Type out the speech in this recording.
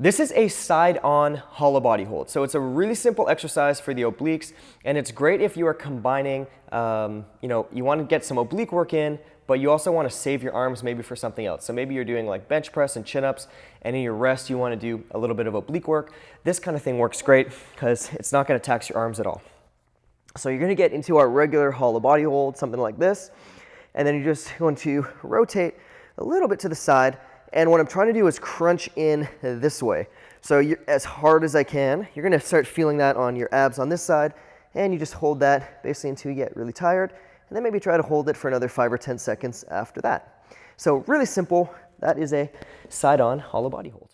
This is a side-on hollow body hold. So it's a really simple exercise for the obliques, and it's great if you are combining, you want to get some oblique work in, but you also want to save your arms maybe for something else. So maybe you're doing like bench press and chin-ups, and in your rest you want to do a little bit of oblique work. This kind of thing works great because it's not going to tax your arms at all. So you're going to get into our regular hollow body hold, something like this, and then you're just going to rotate a little bit to the side. And what I'm trying to do is crunch in this way. So as hard as I can, you're going to start feeling that on your abs on this side, and you just hold that basically until you get really tired, and then maybe try to hold it for another 5 or 10 seconds after that. So really simple. That is a side-on hollow body hold.